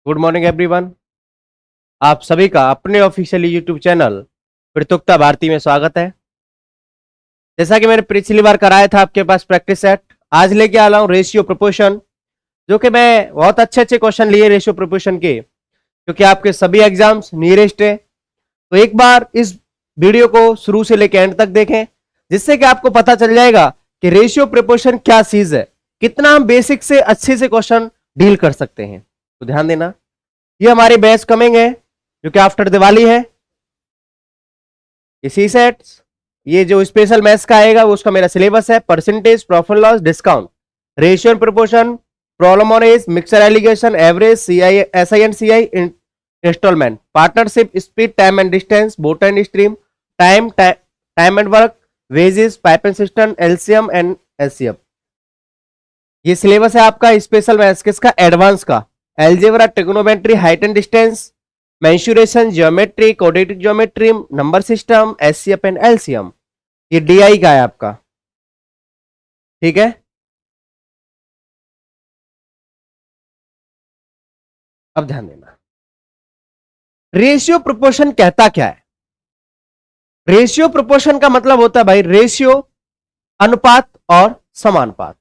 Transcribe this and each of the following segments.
Good morning everyone. आप सभी का अपने ऑफिशियल यूट्यूब चैनल प्रत्युक्ता भारती में स्वागत है। जैसा कि मैंने पिछली बार कराया था आपके पास प्रैक्टिस सेट, आज लेके आ रहा हूं रेशियो प्रोपोर्शन, जो कि मैं बहुत अच्छे अच्छे क्वेश्चन लिए रेशियो प्रोपोर्शन के, क्योंकि आपके सभी एग्जाम्स नियरेस्ट है। तो एक बार इस वीडियो को शुरू से लेकर एंड तक देखें, जिससे कि आपको पता चल जाएगा कि रेशियो प्रोपोर्शन क्या चीज है, कितना हम बेसिक से अच्छे से क्वेश्चन डील कर सकते हैं। तो ध्यान देना, ये हमारी बैच कमिंग है जो कि आफ्टर दिवाली है। ये सी सेट्स, ये जो स्पेशल मैथ्स का आएगा वो उसका मेरा सिलेबस है। Percentage, profit loss, discount, ratio and proportion, problem on age, mixture alligation, average, CI, SI and CI, installment, partnership, speed, time and distance, boat and stream, time and work, wages, pipe and system, LCM and LCM. ये syllabus है आपका special maths किसका, advance का। Algebra, trigonometry, height and distance, mensuration, geometry, quadratic geometry, number system, HCF and LCM. ये DI का है आपका, ठीक है। अब ध्यान देना, रेशियो प्रोपोर्शन कहता क्या है। रेशियो प्रोपोर्शन का मतलब होता है भाई रेशियो, अनुपात और समानुपात,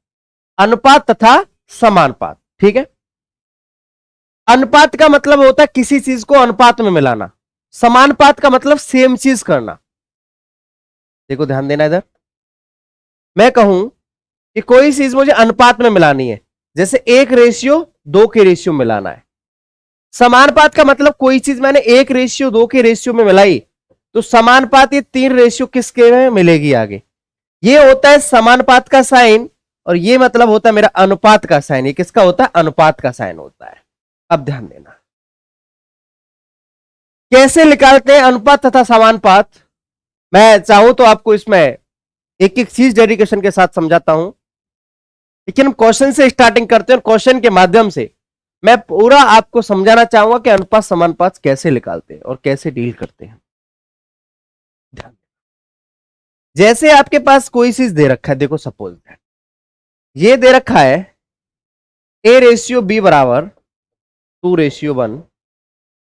अनुपात तथा समानुपात, ठीक है। अनुपात का मतलब होता है किसी चीज को अनुपात में मिलाना, समानुपात का मतलब सेम चीज करना। देखो ध्यान देना, इधर मैं कहूं कि कोई चीज मुझे अनुपात में मिलानी है, जैसे 1:2 के रेशियो मिलाना है। समानुपात का मतलब कोई चीज मैंने 1:2 के रेशियो में मिलाई, तो समानुपात ये 3 किसके में मिलेगी आगे। ये होता है समानुपात का साइन, और ये मतलब होता है मेरा अनुपात का साइन। ये किसका होता है, अनुपात का साइन होता है। अब ध्यान देना, कैसे निकालते हैं अनुपात तथा समानुपात। मैं चाहूं तो आपको इसमें एक एक चीज डेडिकेशन के साथ समझाता हूं, लेकिन हम क्वेश्चन से स्टार्टिंग करते हैं और क्वेश्चन के माध्यम से मैं पूरा आपको समझाना चाहूंगा कि अनुपात समानुपात कैसे निकालते हैं और कैसे डील करते हैं। ध्यान, जैसे आपके पास कोई चीज दे रखा है, देखो सपोज ये दे रखा है A/B बराबर 2:1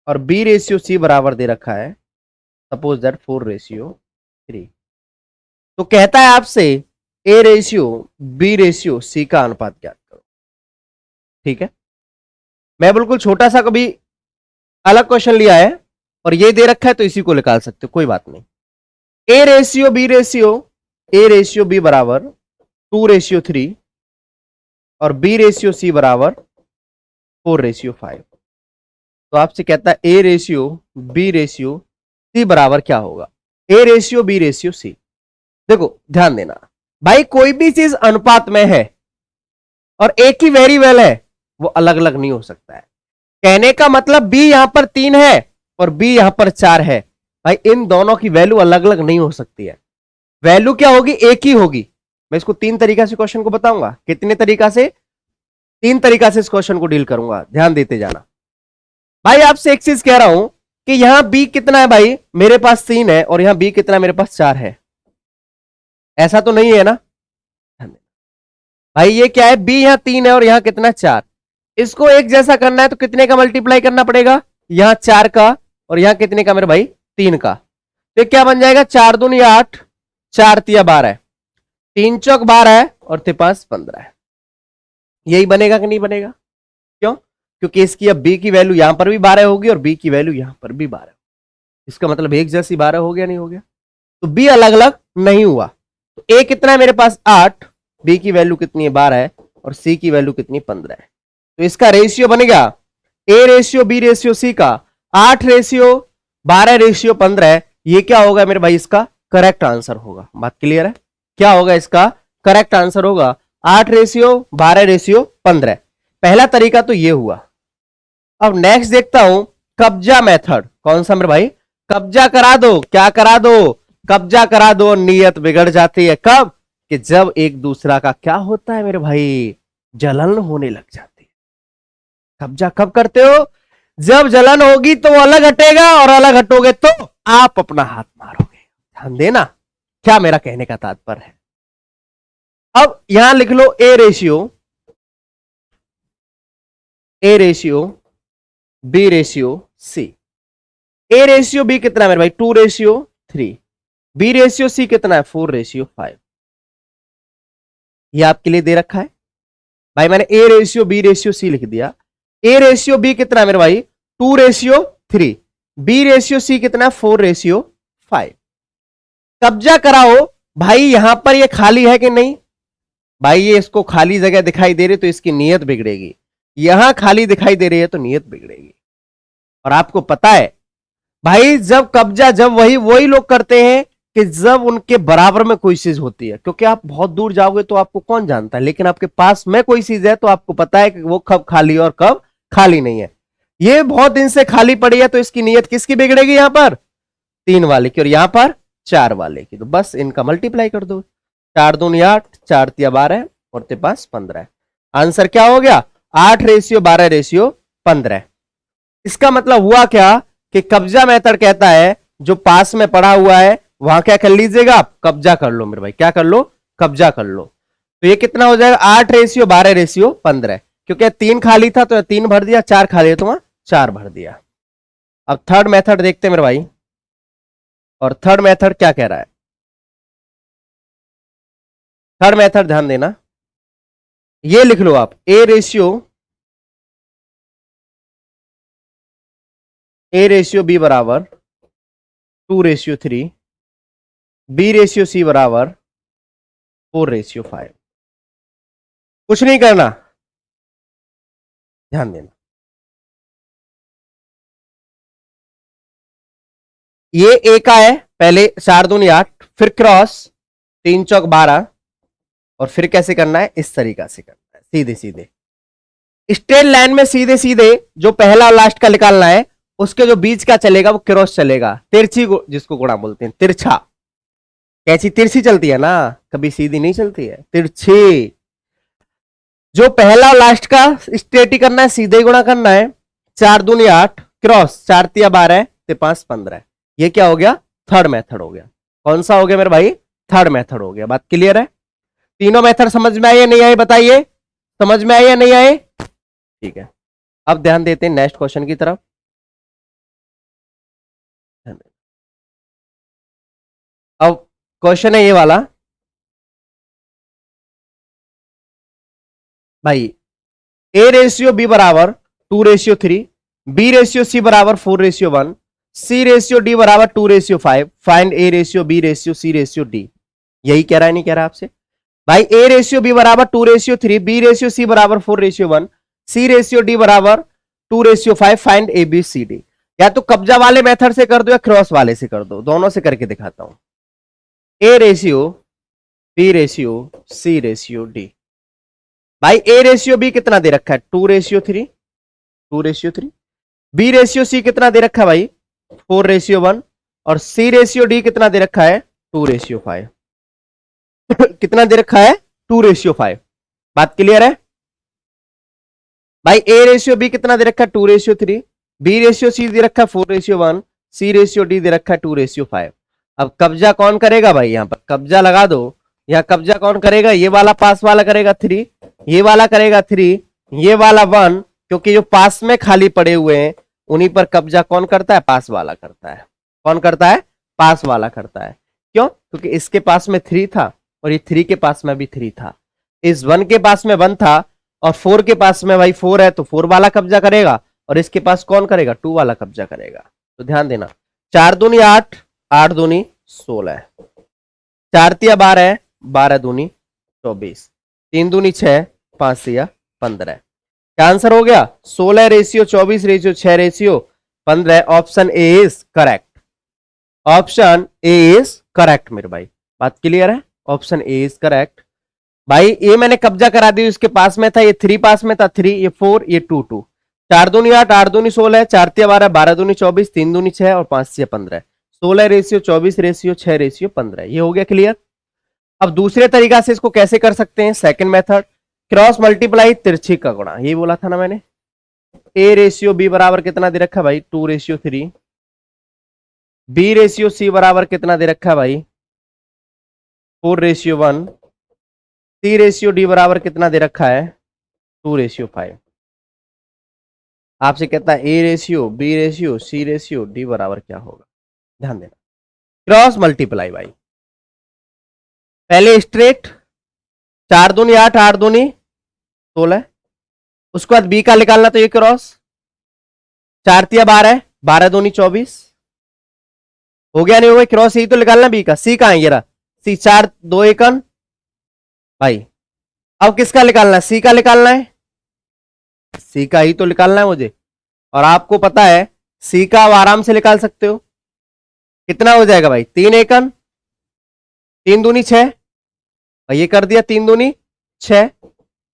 और B/C बराबर दे रखा है सपोज दैट 4:3। तो कहता है आपसे A/B/C का अनुपात ज्ञात करो, ठीक है। मैं बिल्कुल छोटा सा कभी अलग क्वेश्चन लिया है और ये दे रखा है, तो इसी को निकाल सकते हो, कोई बात नहीं। A/B बराबर 2:3 और B/C बराबर 4:5। तो आपसे कहता है A/B/C बराबर क्या होगा, A/B/C। देखो ध्यान देना भाई, कोई भी चीज अनुपात में है और एक ही वेरिएबल है, वो अलग अलग नहीं हो सकता है। कहने का मतलब B यहां पर 3 है और B यहां पर 4 है, भाई इन दोनों की वैल्यू अलग अलग नहीं हो सकती है। वैल्यू क्या होगी, एक ही होगी। मैं इसको 3 तरीका से क्वेश्चन को बताऊंगा। कितने तरीका से, 3 तरीका से इस क्वेश्चन को डील करूंगा, ध्यान देते जाना। भाई आपसे एक चीज कह रहा हूं कि यहां B कितना है, भाई मेरे पास 3 है और यहां B कितना है, मेरे पास 4 है। ऐसा तो नहीं है ना भाई, ये क्या है, B यहां 3 है और यहां कितना 4। इसको एक जैसा करना है तो कितने का मल्टीप्लाई करना पड़ेगा, यहां 4 का और यहां कितने का मेरे भाई 3 का। तो क्या बन जाएगा, 4 दूनी 8, 4 तिया 12, 3 चौक 12 और 5 15 है। यही बनेगा कि नहीं बनेगा, क्यों, क्योंकि इसकी अब B की वैल्यू यहां पर भी 12 होगी और B की वैल्यू यहां पर भी 12। इसका मतलब एक जैसी 12 हो गया, नहीं हो गया। तो B अलग अलग नहीं हुआ। तो A कितना है मेरे पास 8, B की वैल्यू कितनी है 12 है और C की वैल्यू कितनी 15 है। तो इसका रेशियो बनेगा A/B/C का 8:12:15। ये क्या होगा मेरे भाई, इसका करेक्ट आंसर होगा। बात क्लियर है, क्या होगा इसका करेक्ट आंसर होगा 8:12:15। पहला तरीका तो ये हुआ। अब नेक्स्ट देखता हूं कब्जा मेथड। कौन सा मेरे भाई, कब्जा करा दो, क्या करा दो, कब्जा करा दो। नीयत बिगड़ जाती है कब, कि जब एक दूसरा का क्या होता है मेरे भाई, जलन होने लग जाती है। कब्जा कब करते हो, जब जलन होगी तो वो अलग हटेगा और अलग हटोगे तो आप अपना हाथ मारोगे। ध्यान देना क्या मेरा कहने का तात्पर्य है। अब यहां लिख लो A ratio B ratio C. A ratio B कितना है मेरे भाई 2:3। बी रेशियो सी कितना है 4:5। ये आपके लिए दे रखा है भाई, मैंने A ratio B ratio C लिख दिया। ए रेशियो बी कितना है मेरे भाई 2:3। बी रेशियो सी कितना है 4:5। कब्जा कराओ भाई, यहां पर ये खाली है कि नहीं भाई, ये इसको खाली जगह दिखाई दे रही तो इसकी नीयत बिगड़ेगी, यहां खाली दिखाई दे रही है तो नीयत बिगड़ेगी। और आपको पता है भाई, जब कब्जा जब वही वही लोग करते हैं कि जब उनके बराबर में कोई चीज होती है, क्योंकि आप बहुत दूर जाओगे तो आपको कौन जानता है, लेकिन आपके पास में कोई चीज है तो आपको पता है कि वो कब खाली और कब खाली नहीं है। ये बहुत दिन से खाली पड़ी है तो इसकी नीयत किसकी बिगड़ेगी, यहां पर 3 वाले की और यहां पर 4 वाले की। तो बस इनका मल्टीप्लाई कर दो, 4 दूनी 8, 4 तिया 12 और 5 15। आंसर क्या हो गया 8:12:15। इसका मतलब हुआ क्या कि कब्जा मेथड कहता है जो पास में पड़ा हुआ है वहां क्या कर लीजिएगा आप, कब्जा कर लो मेरे भाई, क्या कर लो, कब्जा कर लो। तो ये कितना हो जाएगा 8:12:15, क्योंकि 3 खाली था तो 3 भर दिया, 4 खाली है तो वहां 4 भर दिया। अब थर्ड मेथड देखते हैं मेरे भाई, और थर्ड मेथड क्या कह रहा है। थर्ड मेथड ध्यान देना, ये लिख लो आप ए रेशियो बी बराबर 2:3, बी रेशियो सी बराबर 4:5। कुछ नहीं करना, ध्यान देना। ये ए का है, पहले 4 दूनी 8, फिर क्रॉस 3 चौक 12, और फिर कैसे करना है, इस तरीका से करना है, सीधे सीधे स्ट्रेट लाइन में सीधे सीधे जो पहला और लास्ट का निकालना है, उसके जो बीच का चलेगा वो क्रॉस चलेगा, तिरछी जिसको गुणा बोलते हैं, तिरछा। कैसी तिरछी चलती है ना, कभी सीधी नहीं चलती है, तिरछी। जो पहला और लास्ट का स्ट्रेट ही करना है, सीधे गुणा करना है। 4 दूनी 8, क्रॉस 4 तिया 12 ते 5 15। ये क्या हो गया, थर्ड मेथड हो गया। कौन सा हो गया मेरे भाई, थर्ड मेथड हो गया। बात क्लियर है, तीनों मेथड समझ में आए या नहीं आए बताइए, समझ में आए या नहीं आए, ठीक है। अब ध्यान देते हैं नेक्स्ट क्वेश्चन की तरफ। अब क्वेश्चन है ये वाला भाई, ए रेशियो बी बराबर 2:3, बी रेशियो सी बराबर 4:1, सी रेशियो डी बराबर 2:5। Find A ratio B ratio C ratio D. यही कह रहा है, नहीं कह रहा आपसे भाई, ए रेशियो बी बराबर 2:3, बी रेशियो सी बराबर 4:1, सी रेशियो डी बराबर 2:5। Find A B C D. या तो कब्जा वाले मेथड से कर दो या क्रॉस वाले से कर दो, दोनों से करके दिखाता हूं। A ratio B ratio C ratio D. भाई ए रेशियो बी कितना दे रखा है 2:3, 2:3। बी रेशियो सी कितना दे रखा है भाई 4:1, और सी रेशियो डी कितना दे रखा है 2:5। कितना दे रखा है 2:5। बात क्लियर है भाई, ए रेशियो बी कितना दे रखा है 2:3, बी रेशियो सी दे रखा है 4:1, सी रेशियो डी दे रखा है 2:5। अब कब्जा कौन करेगा भाई, यहां पर कब्जा लगा दो। यहां कब्जा कौन करेगा, ये वाला पास वाला करेगा 3, ये वाला करेगा 3, ये वाला 1, क्योंकि जो पास में खाली पड़े हुए हैं उन्हीं पर कब्जा कौन करता है, पास वाला करता है। कौन करता है, पास वाला करता है। क्यों, क्योंकि इसके पास में 3 था और ये 3 के पास में भी 3 था, इस 1 के पास में 1 था और 4 के पास में भाई 4 है, तो 4 वाला कब्जा करेगा, और इसके पास कौन करेगा 2 वाला कब्जा करेगा। तो ध्यान देना, 4 दूनी 8, 8 दूनी 16, 4 तिया 12, 12 दूनी 24, 3 दूनी 6, 5 तिया 15। क्या आंसर हो गया 16:24:6:15। Option A is correct, option A is correct मेरे भाई। बात क्लियर है, ऑप्शन ए इज करेक्ट। भाई ये मैंने कब्जा करा दी, इसके पास में था, ये 3 पास में था 3, ये 4, ये 2 2, 4 दूनी 8, 8 दूनी 16, 4 तिया 12, 12 दूनी 24, 3 दूनी 6 और 5 तिया 15। 16:24:6:15। ये हो गया क्लियर। अब दूसरे तरीका से इसको कैसे कर सकते हैं, सेकंड मेथड, क्रॉस मल्टीप्लाई तिरछी का गुणा। ये बोला था ना मैंने, ए रेशियो बी बराबर कितना दे रखा भाई 2:3, बी रेशियो सी बराबर कितना दे रखा भाई 4:1, सी रेशियो डी बराबर कितना दे रखा है 2:5। आपसे कहता है A ratio, B ratio, C ratio, D बराबर क्या होगा, ध्यान देना। क्रॉस मल्टीप्लाई भाई, पहले स्ट्रेट 4 दूनी 8, 8 दूनी 16, उसके बाद बी का निकालना, तो ये क्रॉस 4 तिया 12, 12 दूनी 24, हो गया नहीं हो गया क्रॉस, यही तो निकालना बी का। सी का है ये रहा, सी 4 2 1 भाई। अब किसका निकालना है, सी का निकालना है, सी का ही तो निकालना है मुझे, और आपको पता है सी का आप आराम से निकाल सकते हो। कितना हो जाएगा भाई, 3 एकन 3 दूनी 6, ये कर दिया 3 दूनी 6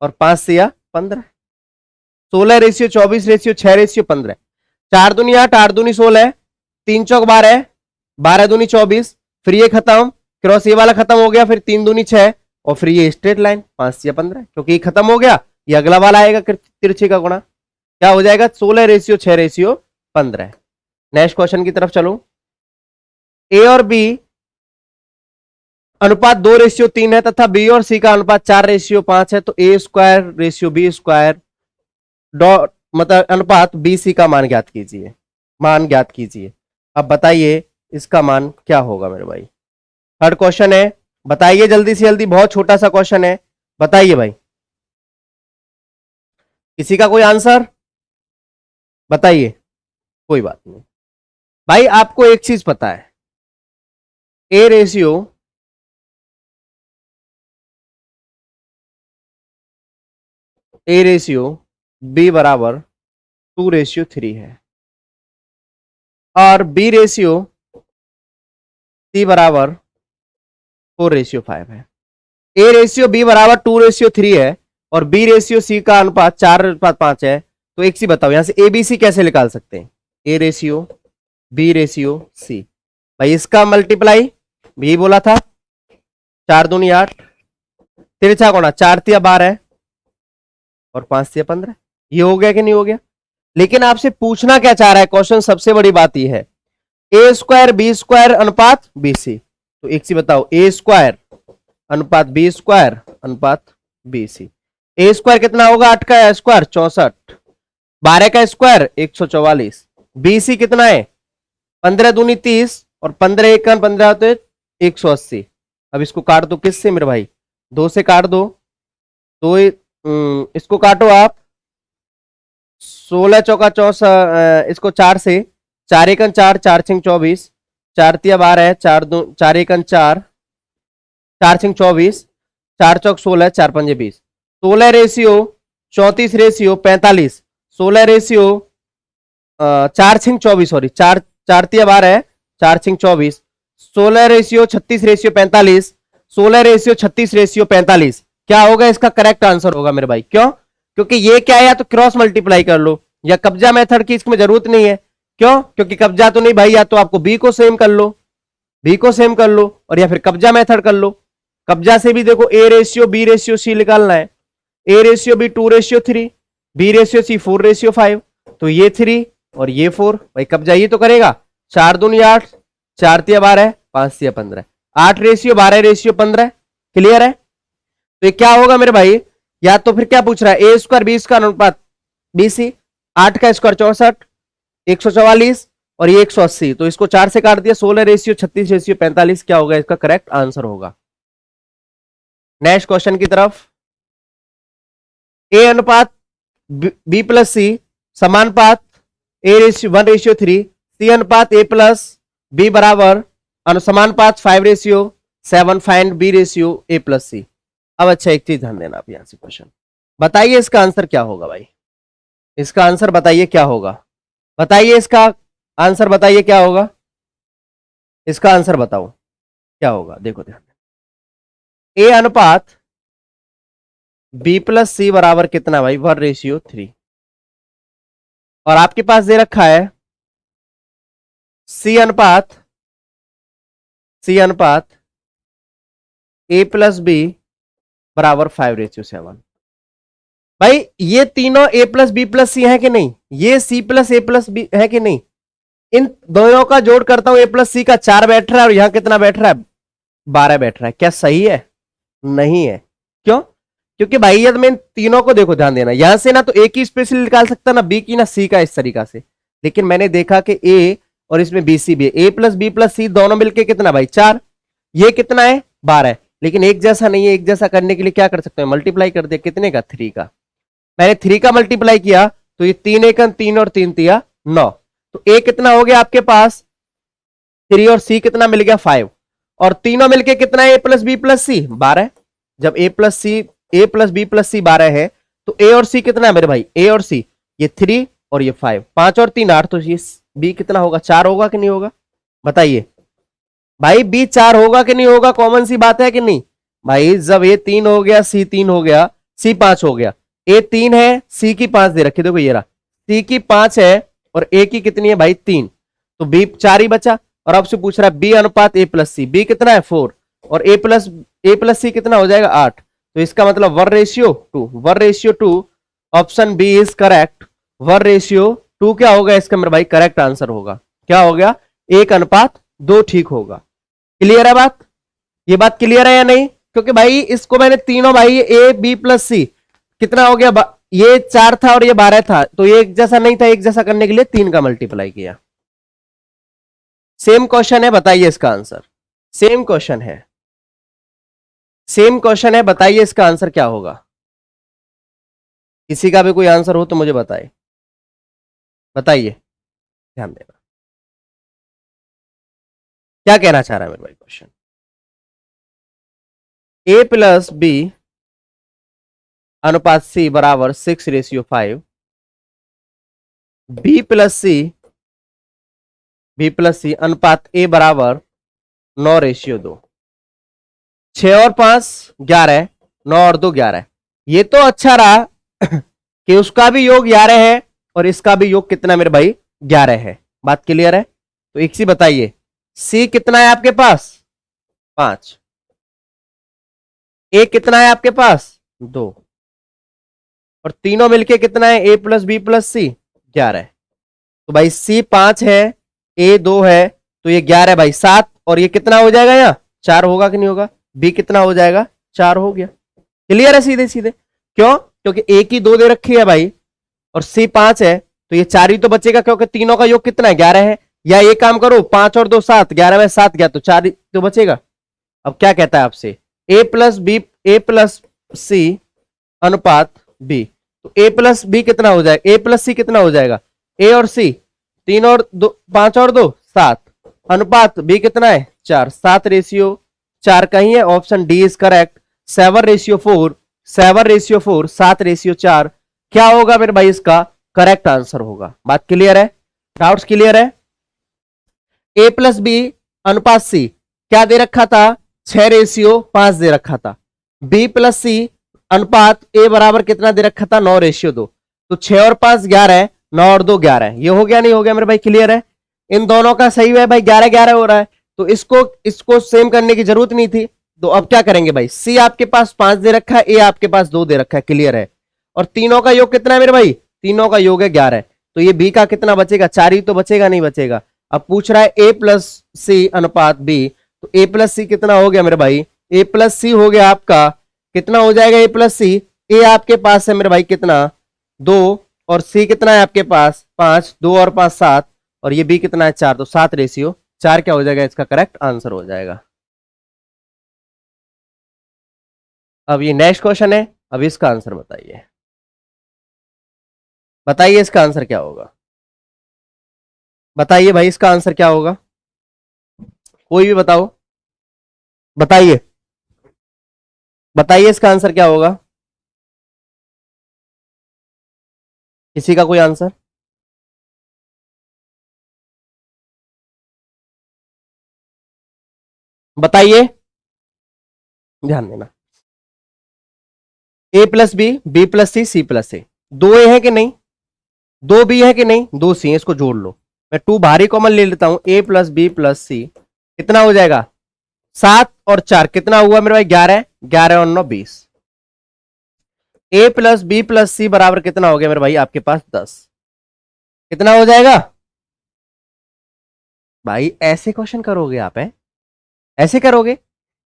और 5 से 15, 16 रेशियो 24 रेशियो 6 रेशियो 15, 4 दूनी 8, 8 दूनी 16, 3 चौक 12, 12 दूनी 24, फिर ये खत्म, क्रॉस ये वाला खत्म हो गया, फिर 3 दूनी 6 और फिर ये स्ट्रेट लाइन 5 से 15, क्योंकि ये खत्म हो गया, ये अगला वाला आएगा तिरछे का गुणा, क्या हो जाएगा 16 रेशियो 6 रेशियो 15। नेक्स्ट क्वेश्चन की तरफ चलो। ए और बी अनुपात 2 रेशियो 3 है तथा बी और सी का अनुपात 4 रेशियो 5 है, तो A square ratio B square dot मतलब अनुपात बी सी का मान ज्ञात कीजिए, मान ज्ञात कीजिए। अब बताइए इसका मान क्या होगा मेरे भाई। थर्ड क्वेश्चन है, बताइए जल्दी से जल्दी, बहुत छोटा सा क्वेश्चन है, बताइए भाई। किसी का कोई आंसर बताइए, कोई बात नहीं भाई। आपको एक चीज पता है, ए रेशियो बी बराबर 2 रेशियो 3 है और बी रेशियो सी बराबर 4 रेशियो 5 है। ए रेशियो बी बराबर 2 रेशियो 3 है और बी रेशियो सी का अनुपात 4:5 है, तो एक सी बताओ यहां से ए बी सी कैसे निकाल सकते हैं। A ratio B ratio C, भाई इसका मल्टीप्लाई भी बोला था, 4 दूनी 8, तिरछा कोना 4 तिया 12 और 5 तिया 15, ये हो गया कि नहीं हो गया। लेकिन आपसे पूछना क्या चाह रहा है क्वेश्चन, सबसे बड़ी बात यह है, ए स्क्वायर बी स्क्वायर अनुपात बी सी, तो एक सी बताओ, ए स्क्वायर अनुपात बी स्क्वायर अनुपात बी सी। ए स्क्वायर कितना होगा, 8 का स्क्वायर 64, 12 का स्क्वायर 144, बी सी कितना है 15 दूनी 30 और 15 एक 15 होते 180। अब इसको काट दो किससे मेरे भाई, 2 से काट दो, तो इसको काटो आप, 16 चौका 64, इसको 4 से, 4 एकन 4, 4 छिंग 24, 4 तिया 12, 4 एकन 4, 4 छिंग 24, 4 चौक 16, 4 पंजे 20, 16 रेशियो 34 रेशियो 45, 16 रेशियो 4 छिंग 24, सॉरी 4 तिया 12, 4 छिंग 24, 16 रेशियो 36 रेशियो 45, 16 रेशियो 36 रेशियो 45, क्या होगा इसका करेक्ट आंसर होगा मेरे भाई। क्यों, क्योंकि ये क्या है, या तो क्रॉस मल्टीप्लाई कर लो या कब्जा मेथड की इसमें जरूरत नहीं है। क्यों, क्योंकि कब्जा तो नहीं भाई, या तो आपको बी को सेम कर लो, बी को सेम कर लो, और या फिर कब्जा मेथड कर लो। कब्जा से भी देखो A ratio B ratio C निकालना है, A ratio B 2 ratio 3, B ratio C 4 ratio 5, तो ये 3 और ये 4, भाई कब्जा ये तो करेगा, 4 दूनी 8, 4 तिया 12, 5 तिया 15, 8 रेशियो 12 रेशियो 15, क्लियर है। तो ये क्या होगा मेरे भाई, या तो फिर क्या पूछ रहा है, ए स्क्वायर बी स्क्वायर अनुपात बी सी, 8 का स्क्वायर 64, 144 और ये 180, तो इसको 4 से काट दिया, 16 रेशियो 36 रेशियो 45, क्या होगा इसका करेक्ट आंसर होगा। नेक्स्ट क्वेश्चन की तरफ, ए अनुपात बी प्लस सी समानुपात ए रेशियो 1 रेशियो 3, सी अनुपात ए प्लस बी बराबर अनुसमानुपात 5 ratio 7, find B ratio A plus C. अब अच्छा एक चीज ध्यान देना, आप यहां से क्वेश्चन बताइए इसका आंसर क्या होगा भाई, इसका आंसर बताइए क्या होगा, बताइए इसका आंसर बताइए क्या होगा, इसका आंसर बताओ क्या होगा। देखो ध्यान, ए अनुपात बी प्लस सी बराबर कितना भाई, 1 रेशियो 3, और आपके पास दे रखा है सी अनुपात ए प्लस बी बराबर 5 रेशियो 7। भाई ये तीनों ए प्लस बी प्लस सी है कि नहीं, ये सी प्लस ए प्लस बी है कि नहीं, इन दोनों का जोड़ करता हूं, ए प्लस सी का 4 बैठ रहा है और यहां कितना बैठ रहा है 12 बैठ रहा है, क्या सही है, नहीं है। क्यों, क्योंकि भाई यदि मैं तीनों को देखो, ध्यान देना, यहां से ना तो ए की स्पेशली निकाल सकता ना बी की ना सी का, इस तरीका से। लेकिन मैंने देखा कि ए और इसमें बी सी भी है, ए प्लस बी प्लस सी दोनों मिलके कितना भाई 4, ये कितना है 12। लेकिन एक जैसा नहीं है, एक जैसा करने के लिए क्या कर सकते हैं, मल्टीप्लाई कर दे, कितने का 3 का। मैंने 3 का मल्टीप्लाई किया तो ये 3 एकन 3 और 3 तिया 9, तो ए कितना हो गया आपके पास 3 और सी कितना मिल गया 5, और तीनों मिलके कितना है ए प्लस बी प्लस सी 12। जब ए प्लस बी प्लस सी 12 है तो ए और सी कितना है मेरे भाई, ए और सी ये 3 और ये 5, 5 और 3 8, तो ये बी कितना होगा 4 होगा कि नहीं होगा, बताइए भाई बी 4 होगा कि नहीं होगा, कॉमन सी बात है कि नहीं भाई। जब ए 3 हो गया, सी 3 हो गया, सी 5 हो गया, ए 3 है, सी की 5 दे रखी, देखो ये रहा, सी की 5 है और ए की कितनी है भाई 3, तो बी 4 ही बचा। और आपसे पूछ रहा है बी अनुपात ए प्लस सी, बी कितना है 4 और ए प्लस सी कितना हो जाएगा 8, तो इसका मतलब 1:2, ऑप्शन बी इज करेक्ट। 1:2 क्या होगा इसका मेरे भाई करेक्ट आंसर होगा, क्या हो गया 1:2 ठीक होगा। क्लियर है बात, ये बात क्लियर है या नहीं, क्योंकि भाई इसको मैंने तीनों भाई ए बी प्लस सी कितना हो गया, ये 4 था और ये 12 था, तो ये एक जैसा नहीं था, एक जैसा करने के लिए 3 का मल्टीप्लाई किया। सेम क्वेश्चन है, बताइए इसका आंसर, सेम क्वेश्चन है, सेम क्वेश्चन है, बताइए इसका आंसर क्या होगा। किसी का भी कोई आंसर हो तो मुझे बताइए, बताइए, ध्यान देना क्या कहना चाह रहा है मेरे भाई क्वेश्चन। ए प्लस बी अनुपात सी बराबर 6:5, बी प्लस सी अनुपात ए बराबर 9:2, 6 और 5 11, 9 और 2 11। ये तो अच्छा रहा कि उसका भी योग 11 है और इसका भी योग कितना मेरे भाई 11 है, बात क्लियर है। तो एक सी बताइए, सी कितना है आपके पास 5, ए कितना है आपके पास 2, और तीनों मिलके कितना है ए प्लस बी प्लस सी 11। तो भाई सी 5 है, ए 2 है, तो ये 11 है भाई 7, और ये कितना हो जाएगा यहाँ 4 होगा कि नहीं होगा, बी कितना हो जाएगा 4 हो गया। क्लियर है सीधे सीधे, क्यों, क्योंकि ए की 2 दे रखी है भाई और सी 5 है, तो ये 4 ही तो बचेगा, क्योंकि तीनों का योग कितना है 11 है। या ये काम करो 5 और 2 7, 11 में 7 गया तो 4 ही तो बचेगा। अब क्या कहता है आपसे, ए प्लस सी अनुपात बी, तो ए प्लस बी कितना हो जाएगा, ए प्लस सी कितना हो जाएगा, ए और सी 3 और 2 5 और 2 7, अनुपात बी कितना है 4, 7:4 कहीं है, ऑप्शन डी इज करेक्ट। 7:4, 7:4 क्या होगा मेरे भाई इसका करेक्ट आंसर होगा। बात क्लियर है, डाउट्स क्लियर है। ए प्लस बी अनुपात सी क्या दे रखा था 6:5 दे रखा था, बी प्लस सी अनुपात ए बराबर कितना दे रखा था 9:2, तो 6 और 5 11, 9 और 2 11, ये हो गया नहीं हो गया मेरे भाई, क्लियर है। इन दोनों का सही है भाई, 11 11 हो रहा है, तो इसको सेम करने की जरूरत नहीं थी। तो अब क्या करेंगे भाई, सी आपके पास 5 दे रखा है, ए आपके पास 2 दे रखा है, क्लियर है। और तीनों का योग कितना है मेरे भाई, तीनों का योग है 11, तो ये बी का कितना बचेगा 4 ही तो बचेगा, नहीं बचेगा। अब पूछ रहा है ए प्लस सी अनुपात बी, तो ए प्लस सी कितना हो गया मेरे भाई, ए प्लस सी हो गया आपका कितना हो जाएगा ए प्लस सी, ए आपके पास है मेरे भाई कितना 2, और सी कितना है आपके पास 5, 2 और 5 7, और ये बी कितना है 4, तो 7:4 क्या हो जाएगा इसका करेक्ट आंसर हो जाएगा। अब ये नेक्स्ट क्वेश्चन है, अब इसका आंसर बताइए, बताइए इसका आंसर क्या होगा, बताइए भाई इसका आंसर क्या होगा, कोई भी बताओ, बताइए, बताइए इसका आंसर क्या होगा, किसी का कोई आंसर, बताइए, ध्यान देना। A plus B plus C plus A, 2 A है कि नहीं, 2 बी है कि नहीं, 2 सी है, इसको जोड़ लो। मैं 2 भारी कॉमन ले लेता हूं, ए प्लस बी प्लस सी कितना हो जाएगा 7 और 4 कितना हुआ मेरे भाई 11, 11 और 9 20। ए प्लस बी प्लस सी बराबर कितना हो गया मेरे भाई आपके पास 10, कितना हो जाएगा भाई, ऐसे क्वेश्चन करोगे आप, है ऐसे करोगे।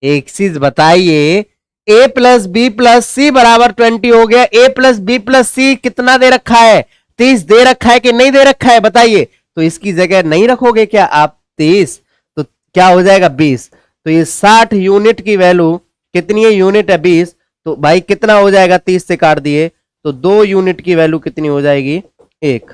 एक चीज बताइए, a प्लस बी प्लस सी बराबर 20 हो गया। a प्लस बी प्लस सी कितना दे रखा है? 30 दे रखा है कि नहीं दे रखा है बताइए। तो इसकी जगह नहीं रखोगे क्या आप 30, तो क्या हो जाएगा 20। तो ये 60 यूनिट की वैल्यू कितनी है? यूनिट है 20। तो भाई कितना हो जाएगा? 30 से काट दिए तो 2 यूनिट की वैल्यू कितनी हो जाएगी? 1।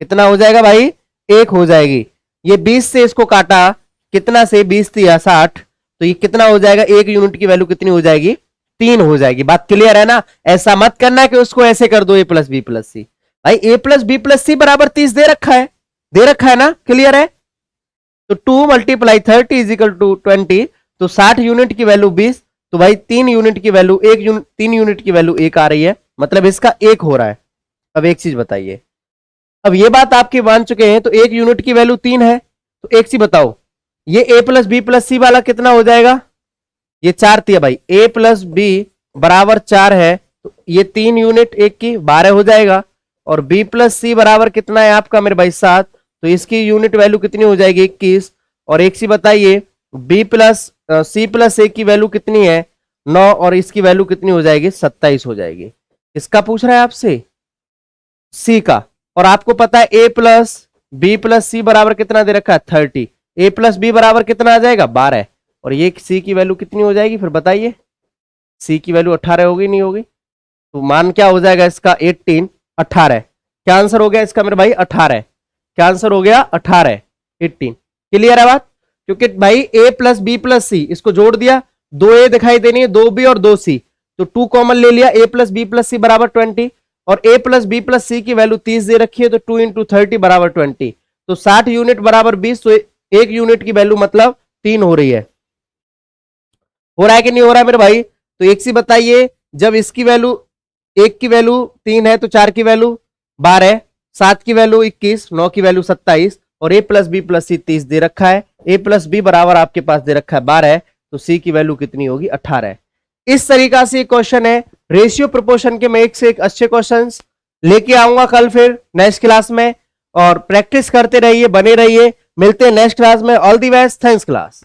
कितना हो जाएगा भाई? 1 हो जाएगी। ये 20 से इसको काटा, कितना से? 20 या 60, तो ये कितना हो जाएगा? 1 यूनिट की वैल्यू कितनी हो जाएगी? 3 हो जाएगी। बात क्लियर है ना? ऐसा मत करना कि उसको ऐसे कर दो a प्लस बी प्लस सी। भाई a प्लस बी प्लस सी बराबर 30 दे रखा है, दे रखा है ना? क्लियर है? तो 2 मल्टीप्लाई 30 इज इक्वल टू 20। तो 60 यूनिट की वैल्यू 20, तो भाई 3 यूनिट की वैल्यू 1 यूनिट, 3 यूनिट की वैल्यू 1 आ रही है, मतलब इसका 1 हो रहा है। अब एक चीज बताइए, अब ये बात आपके मान चुके हैं, तो 1 यूनिट की वैल्यू 3 है। तो एक चीज बताओ, ये a प्लस बी प्लस सी वाला कितना हो जाएगा? ये 4 थी भाई, a प्लस बी बराबर 4 है, तो ये 3 यूनिट 1 की 12 हो जाएगा। और b प्लस सी बराबर कितना है आपका मेरे भाई? 7, तो इसकी यूनिट वैल्यू कितनी हो जाएगी? 21। और एक चीज बताइए, b प्लस सी प्लस ए की वैल्यू कितनी है? 9, और इसकी वैल्यू कितनी हो जाएगी? 27 हो जाएगी। किसका पूछ रहा है आपसे? सी का। और आपको पता है a प्लस बी प्लस सी बराबर कितना दे रखा है? 30। a प्लस बी बराबर कितना आ जाएगा? 12। और ये c की वैल्यू कितनी हो जाएगी फिर बताइए? c की वैल्यू 18 होगी, नहीं होगी? तो मान क्या हो जाएगा इसका? 18, 18। क्या आंसर हो गया इसका मेरे भाई? 18। क्या आंसर हो गया? 18, 18। क्लियर है बात? क्योंकि भाई a प्लस बी प्लस सी, इसको जोड़ दिया, 2a दिखाई देनी है, 2b और 2c, तो 2 कॉमन ले लिया, a प्लस बी प्लस सी बराबर 20। और a प्लस बी प्लस सी की वैल्यू 30 दे रखी है, तो 2 इंटू 30 बराबर 20। तो 60 यूनिट बराबर 20, तो 1 यूनिट की वैल्यू मतलब 3 हो रही है। हो रहा है कि नहीं हो रहा है मेरे भाई? तो एक सी बताइए, जब इसकी वैल्यू 1 की वैल्यू 3 है, तो 4 की वैल्यू 12, 7 की वैल्यू 21, 9 की वैल्यू 27, और a प्लस बी प्लस सी 30 दे रखा है। a प्लस बी बराबर आपके पास दे रखा है 12, तो c की वैल्यू कितनी होगी? 18। इस तरीका से क्वेश्चन है रेशियो प्रोपोर्शन के। मैं एक से एक अच्छे क्वेश्चंस लेके आऊंगा कल फिर नेक्स्ट क्लास में, और प्रैक्टिस करते रहिए, बने रहिए। मिलते हैं नेक्स्ट क्लास में। All the best, thanks class.